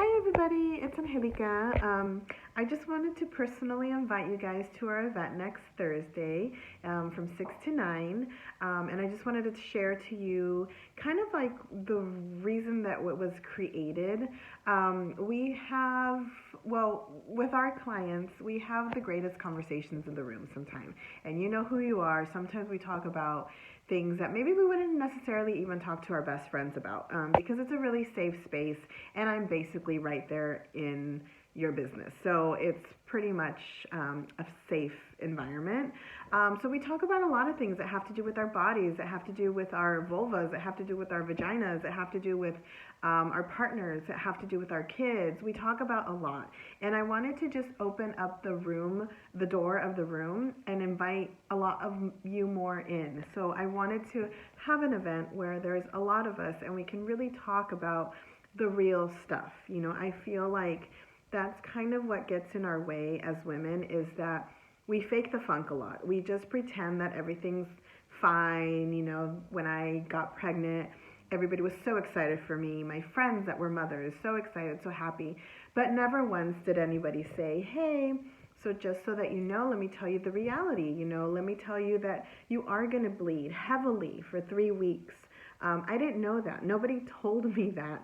Hi everybody, it's Angelica. I just wanted to personally invite you guys to our event next Thursday from 6 to 9. And I just wanted to share to you kind of like the reason that it was created. We have, well, with our clients, we have the greatest conversations in the room sometimes. And you know who you are. Sometimes we talk about things that maybe we wouldn't necessarily even talk to our best friends about because it's a really safe space and I'm basically right there in your business. So it's pretty much a safe environment. So we talk about a lot of things that have to do with our bodies, that have to do with our vulvas, that have to do with our vaginas, that have to do with our partners, that have to do with our kids. We talk about a lot. And I wanted to just open up the room, the door of the room, and invite a lot of you more in. So I wanted to have an event where there's a lot of us and we can really talk about the real stuff. I feel like that's kind of what gets in our way as women is that we fake the funk a lot. We just pretend that everything's fine. When I got pregnant, everybody was so excited for me. My friends that were mothers, so excited, so happy. But never once did anybody say, hey, so just so that you know, let me tell you the reality. Let me tell you that you are going to bleed heavily for 3 weeks. I didn't know that. Nobody told me that.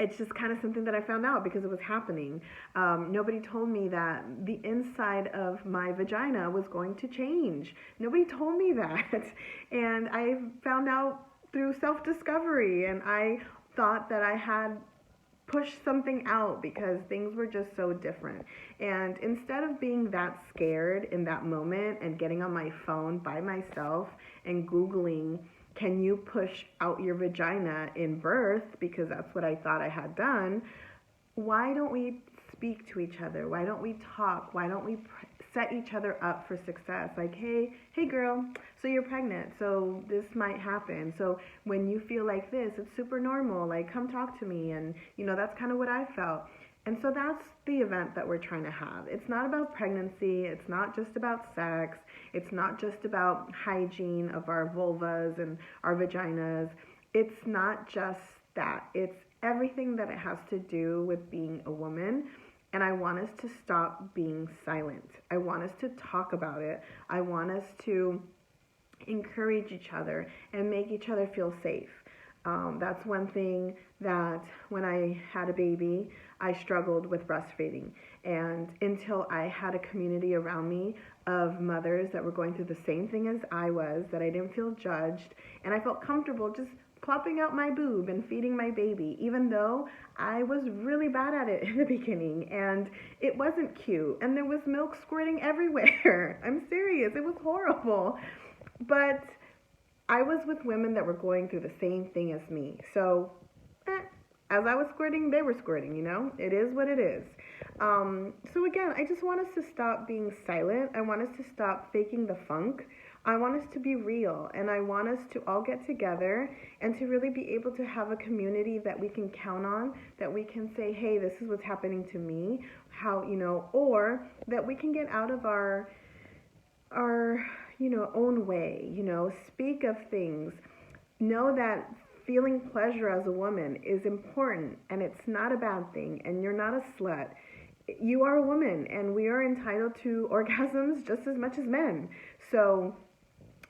It's just kind of something that I found out because it was happening. Nobody told me that the inside of my vagina was going to change. Nobody told me that. And I found out through self-discovery, and I thought that I had pushed something out because things were just so different. And instead of being that scared in that moment and getting on my phone by myself and Googling, can you push out your vagina in birth, because that's what I thought I had done, why don't we speak to each other? Why don't we talk? Why don't we set each other up for success? Like, hey girl, so you're pregnant, so this might happen. So when you feel like this, it's super normal. Like, come talk to me. And, that's kind of what I felt. And so that's the event that we're trying to have. It's not about pregnancy. It's not just about sex. It's not just about hygiene of our vulvas and our vaginas. It's not just that. It's everything that it has to do with being a woman. And I want us to stop being silent. I want us to talk about it. I want us to encourage each other and make each other feel safe. That's one thing that when I had a baby, I struggled with breastfeeding. And until I had a community around me of mothers that were going through the same thing as I was, that I didn't feel judged, and I felt comfortable just plopping out my boob and feeding my baby, even though I was really bad at it in the beginning and it wasn't cute and there was milk squirting everywhere. I'm serious, it was horrible. But I was with women that were going through the same thing as me. So, as I was squirting, they were squirting, It is what it is. So again, I just want us to stop being silent. I want us to stop faking the funk. I want us to be real, and I want us to all get together and to really be able to have a community that we can count on, that we can say, hey, this is what's happening to me, how, or that we can get out of our own way, speak of things. Know that feeling pleasure as a woman is important and it's not a bad thing, and you're not a slut. You are a woman and we are entitled to orgasms just as much as men. So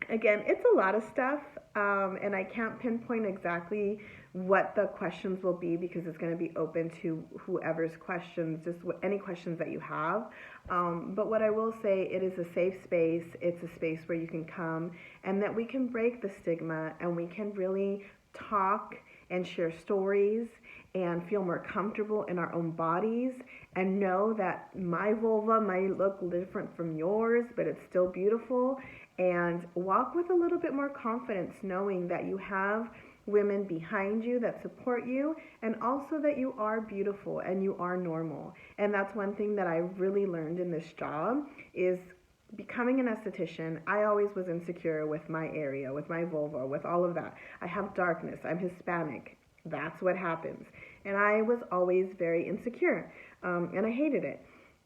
again, it's a lot of stuff, and I can't pinpoint exactly what the questions will be because it's going to be open to whoever's questions, just any questions that you have. But what I will say, it is a safe space. It's a space where you can come and that we can break the stigma and we can really talk and share stories and feel more comfortable in our own bodies and know that my vulva might look different from yours, but it's still beautiful, and walk with a little bit more confidence knowing that you have women behind you that support you, and also that you are beautiful and you are normal. And that's one thing that I really learned in this job is becoming an esthetician. I always was insecure with my area, with my vulva, with all of that. I have darkness. I'm Hispanic. That's what happens. And I was always very insecure, and I hated it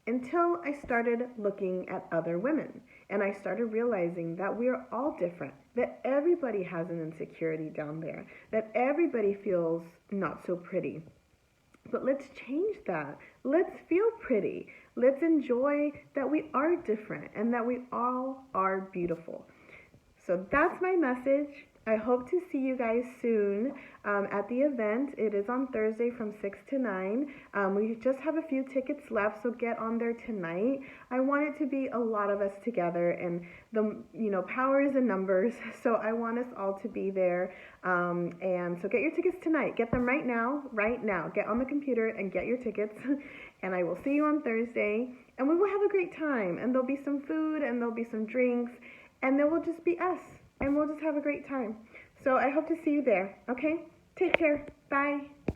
until I started looking at other women. And I started realizing that we're all different, that everybody has an insecurity down there, that everybody feels not so pretty. But let's change that. Let's feel pretty. Let's enjoy that we are different and that we all are beautiful. So that's my message. I hope to see you guys soon at the event. It is on Thursday from 6 to 9. We just have a few tickets left, so get on there tonight. I want it to be a lot of us together, and power is in numbers, so I want us all to be there. And so get your tickets tonight. Get them right now, right now. Get on the computer and get your tickets, and I will see you on Thursday, and we will have a great time, and there'll be some food, and there'll be some drinks, and then we'll just be us, and we'll just have a great time. So I hope to see you there, okay? Take care. Bye.